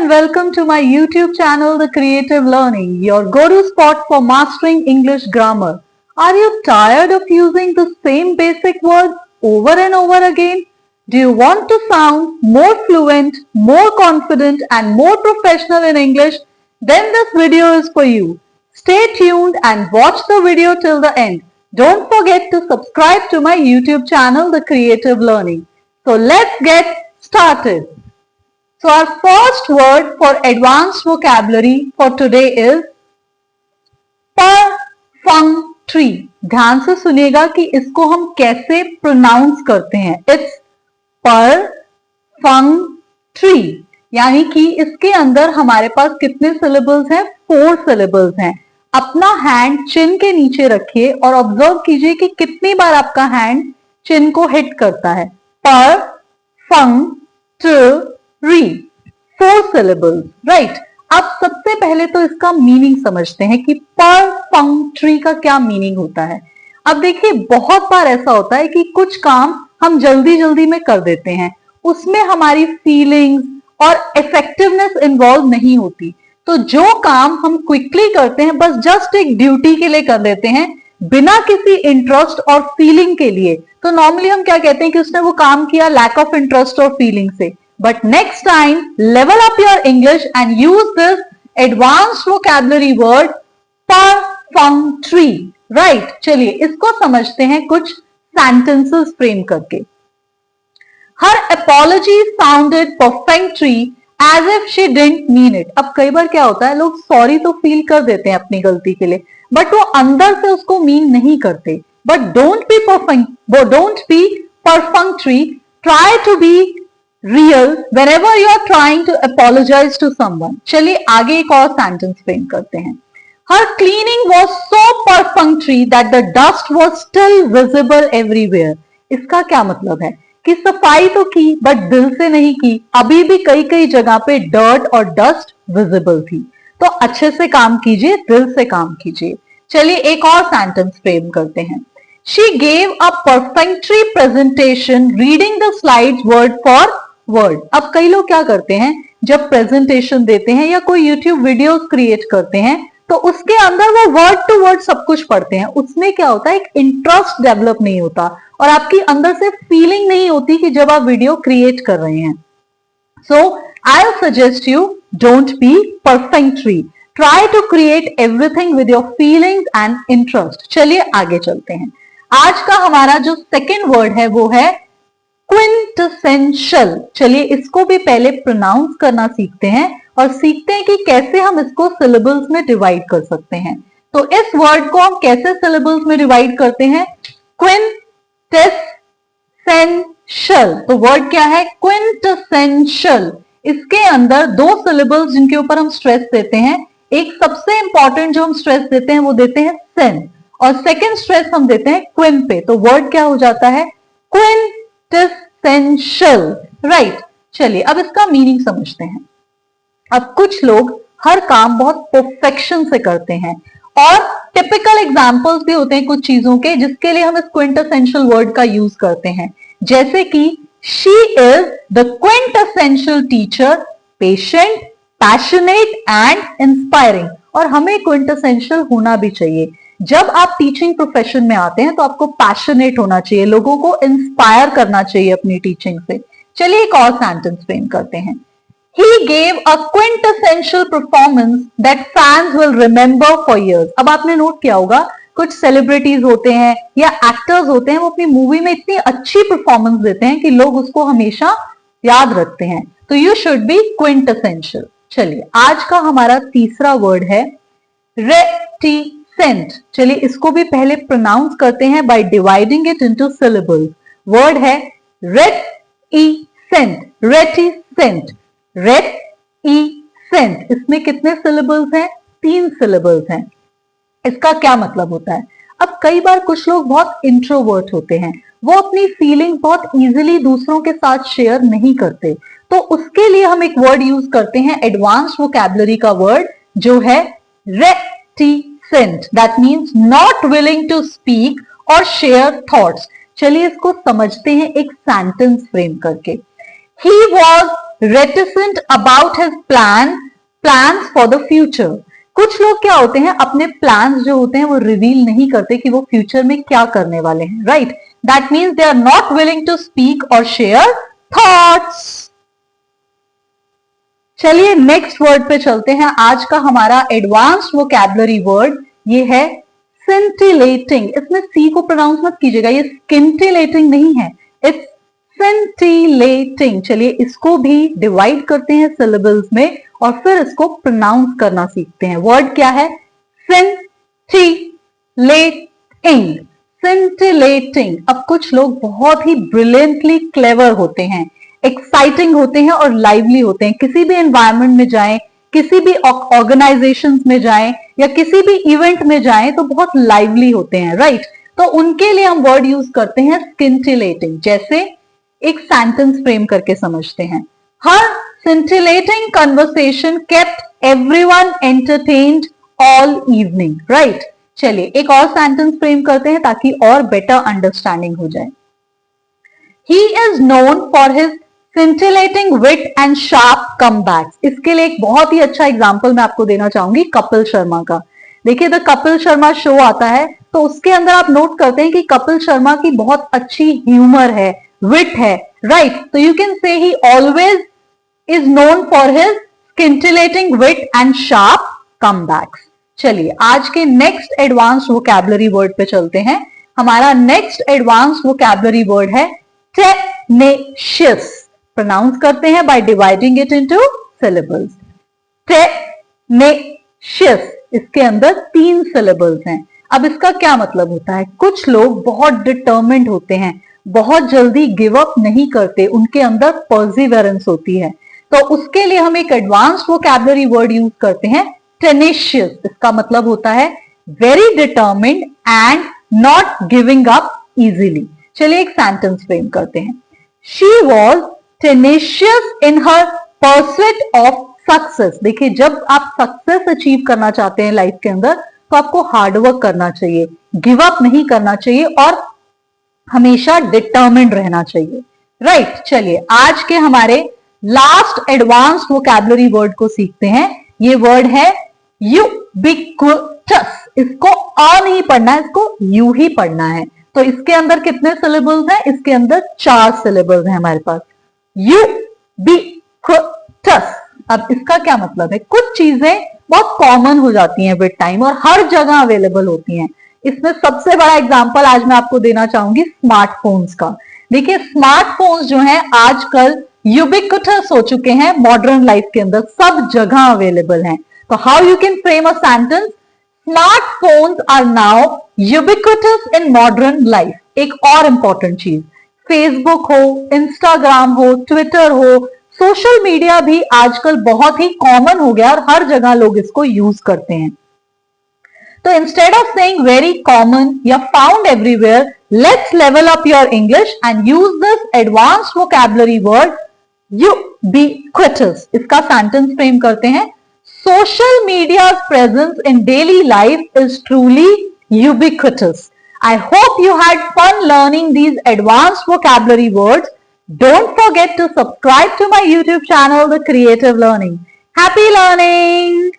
and welcome to my YouTube channel, The Creative Learning, your go-to spot for mastering English grammar. Are you tired of using the same basic words over and over again? Do you want to sound more fluent, more confident and more professional in English? Then this video is for you. Stay tuned and watch the video till the end. Don't forget to subscribe to my YouTube channel, The Creative Learning. So let's get started. So our first word for advanced vocabulary for today is perfunctory. ध्यान से सुनिएगा कि इसको हम कैसे pronounce करते हैं. It's perfunctory, यानी कि इसके अंदर हमारे पास कितने सिलेबल्स हैं? 4 सिलेबल्स हैं. अपना हैंड चिन के नीचे रखिए और ऑब्जर्व कीजिए कि कितनी बार आपका हैंड चिन को हिट करता है. perfunctory, 4 syllables, right? अब सबसे पहले तो इसका मीनिंग समझते हैं कि परफंक्टरी का क्या मीनिंग होता है. अब देखिए, बहुत बार ऐसा होता है कि कुछ काम हम जल्दी जल्दी में कर देते हैं, उसमें हमारी फीलिंग्स और इफेक्टिवनेस इन्वॉल्व नहीं होती. तो जो काम हम क्विकली करते हैं, बस जस्ट एक ड्यूटी के लिए कर लेते हैं, बिना किसी इंटरेस्ट और फीलिंग के लिए, तो नॉर्मली हम क्या कहते हैं कि उसने वो काम किया लैक ऑफ इंटरेस्ट और फीलिंग से. But next time, level up your English and use this advanced vocabulary word perfunctory. Right? चलिए इसको समझते हैं कुछ sentences frame करके. Her apology sounded perfunctory as if she didn't mean it. अब कई बार क्या होता है, लोग सॉरी तो फील कर देते हैं अपनी गलती के लिए, बट वो अंदर से उसको मीन नहीं करते. But don't be perfunctory. Try to be real whenever you are trying to apologize to someone. चलिए आगे एक और सेंटेंस फ्रेम करते हैं. Her cleaning was so perfunctory that the dust was still visible everywhere. इसका क्या मतलब है कि सफाई तो की बट दिल से नहीं की, अभी भी कई कई जगह पे डर्ट और डस्ट विजिबल थी. तो अच्छे से काम कीजिए, दिल से काम कीजिए. चलिए एक और सेंटेंस फ्रेम करते हैं. She gave a perfunctory presentation reading the slides word for word. अब कई लोग क्या करते हैं, जब प्रेजेंटेशन देते हैं या कोई YouTube वीडियोस क्रिएट करते हैं, तो उसके अंदर वो वर्ड टू वर्ड सब कुछ पढ़ते हैं. उसमें क्या होता है, एक इंटरेस्ट डेवलप नहीं होता और आपकी अंदर से फीलिंग नहीं होती कि जब आप वीडियो क्रिएट कर रहे हैं. So I will suggest you, don't be perfectly. Try to create everything with your feelings and interest. चलिए आगे चलते हैं. आज का हमारा जो सेकेंड वर्ड है वो है क्विंटेसेंशियल. चलिए इसको भी पहले प्रोनाउंस करना सीखते हैं और सीखते हैं कि कैसे हम इसको सिलेबल्स में डिवाइड कर सकते हैं. तो इस वर्ड को हम कैसे सिलेबल्स में डिवाइड करते हैं? क्विंटेसेंशियल. तो वर्ड क्या है? क्विंटेसेंशियल. इसके अंदर 2 सिलेबल्स जिनके ऊपर हम स्ट्रेस देते हैं. एक सबसे इंपॉर्टेंट जो हम स्ट्रेस देते हैं वो देते हैं सेन, और सेकेंड स्ट्रेस हम देते हैं क्विन पे. तो वर्ड क्या हो जाता है? क्विंटेसेंशियल. राइट. चलिए अब इसका मीनिंग समझते हैं. अब कुछ लोग हर काम बहुत परफेक्शन से करते हैं और टिपिकल एग्जांपल्स भी होते हैं कुछ चीजों के, जिसके लिए हम इस क्विंटेसेंशियल वर्ड का यूज करते हैं. जैसे कि she is the quintessential teacher, patient, passionate and inspiring. और हमें क्विंटेसेंशियल होना भी चाहिए. जब आप टीचिंग प्रोफेशन में आते हैं तो आपको पैशनेट होना चाहिए, लोगों को इंस्पायर करना चाहिए अपनी टीचिंग से. चलिए एक और सेंटेंस फ्रेम करते हैं. He gave a quintessential performance that fans will remember for years. अब आपने नोट किया होगा, कुछ सेलिब्रिटीज होते हैं या एक्टर्स होते हैं, वो अपनी मूवी में इतनी अच्छी परफॉर्मेंस देते हैं कि लोग उसको हमेशा याद रखते हैं. तो यू शुड बी क्विंटेसेंशियल. चलिए आज का हमारा तीसरा वर्ड है रेटिसेंट. चलिए इसको भी पहले प्रोनाउंस करते हैं by dividing it into syllables. Word है रेटिसेंट. रेटिसेंट. रेटिसेंट. इसमें कितने सिलेबल्स हैं? 3 सिलेबल्स हैं. इसका क्या मतलब होता है? अब कई बार कुछ लोग बहुत इंट्रोवर्ट होते हैं, वो अपनी फीलिंग बहुत इजीली दूसरों के साथ शेयर नहीं करते. तो उसके लिए हम एक वर्ड यूज करते हैं, एडवांस्ड वोकैबुलरी का वर्ड, जो है reticent. That means not willing to speak और शेयर थॉट्स. चलिए इसको समझते हैं एक सेंटेंस फ्रेम करके. He was reticent about his plans for the future. कुछ लोग क्या होते हैं, अपने प्लान्स जो होते हैं वो रिवील नहीं करते कि वो फ्यूचर में क्या करने वाले हैं, right? That means they are not willing to speak और शेयर थॉट्स. चलिए नेक्स्ट वर्ड पे चलते हैं. आज का हमारा एडवांस्ड वोकैबुलरी वर्ड ये है scintillating. इसमें सी को प्रोनाउंस मत कीजिएगा, ये scintillating नहीं है, इट्स scintillating. चलिए इसको भी डिवाइड करते हैं सिलेबल्स में और फिर इसको प्रोनाउंस करना सीखते हैं. वर्ड क्या है? scintillating. scintillating. अब कुछ लोग बहुत ही ब्रिलियंटली क्लेवर होते हैं, एक्साइटिंग होते हैं और लाइवली होते हैं. किसी भी एनवायरमेंट में जाएं, किसी भी ऑर्गेनाइजेशंस में जाएं या किसी भी इवेंट में जाएं तो बहुत लाइवली होते हैं, राइट? तो उनके लिए हम वर्ड यूज करते हैं scintillating. जैसे एक सेंटेंस फ्रेम करके समझते हैं. हर scintillating conversation kept everyone entertained all evening, right? चलिए एक और सेंटेंस फ्रेम करते हैं ताकि और बेटर अंडरस्टैंडिंग हो जाए. He is known for his scintillating wit and sharp comebacks. इसके लिए एक बहुत ही अच्छा एग्जाम्पल मैं आपको देना चाहूंगी कपिल शर्मा का. देखिए द कपिल शर्मा शो आता है तो उसके अंदर आप नोट करते हैं कि कपिल शर्मा की बहुत अच्छी ह्यूमर है, विट है, राइट? तो you can say he always is known for his scintillating wit and sharp comebacks. चलिए आज के नेक्स्ट एडवांस्ड वोकैबुलरी वर्ड पे चलते हैं. हमारा नेक्स्ट एडवांस्ड वोकैबुलरी वर्ड है tenacious. प्रोनाउंस करते हैं by dividing it into syllables. tenacious. इसके अंदर 3 सिलेबल्स हैं. अब इसका क्या मतलब होता है? कुछ लोग बहुत डिटर्मिन्ड होते हैं, बहुत जल्दी गिव अप नहीं करते, उनके अंदर परसिवरेंस होती है. तो उसके लिए हम एक एडवांस्ड वोकैबुलरी वर्ड यूज करते हैं tenacious. इसका मतलब होता है very determined and not giving up easily. चलिए एक सेंटेंस फ्रेम करते हैं. She was tenacious in her pursuit of success. देखिए जब आप सक्सेस अचीव करना चाहते हैं लाइफ के अंदर तो आपको हार्डवर्क करना चाहिए, गिव अप नहीं करना चाहिए और हमेशा डिटर्मिन्ड रहना चाहिए, राइट? चलिए आज के हमारे लास्ट एडवांस्ड वोकैबुलरी वर्ड को सीखते हैं. ये वर्ड है ubiquitous. इसको अ नहीं पढ़ना है, इसको यू ही पढ़ना है. तो इसके अंदर कितने सिलेबल्स हैं? इसके अंदर 4 सिलेबल्स हैं हमारे पास. ubiquitous. अब इसका क्या मतलब है? कुछ चीजें बहुत कॉमन हो जाती हैं विद टाइम और हर जगह अवेलेबल होती हैं. इसमें सबसे बड़ा एग्जांपल आज मैं आपको देना चाहूंगी स्मार्टफोन्स का. देखिए स्मार्टफोन्स जो हैं आजकल यूबिक्विटस हो चुके हैं मॉडर्न लाइफ के अंदर, सब जगह अवेलेबल हैं. तो how you can frame a sentence? Smartphones are now ubiquitous in modern life. एक और इंपॉर्टेंट चीज, फेसबुक हो, इंस्टाग्राम हो, ट्विटर हो, सोशल मीडिया भी आजकल बहुत ही कॉमन हो गया और हर जगह लोग इसको यूज करते हैं. तो instead of saying very common या found everywhere, let's level up your English and use this advanced vocabulary word ubiquitous. इसका सेंटेंस फ्रेम करते हैं. Social media's presence in daily life is truly ubiquitous. I hope you had fun learning these advanced vocabulary words. Don't forget to subscribe to my YouTube channel, The Creative Learning. Happy learning!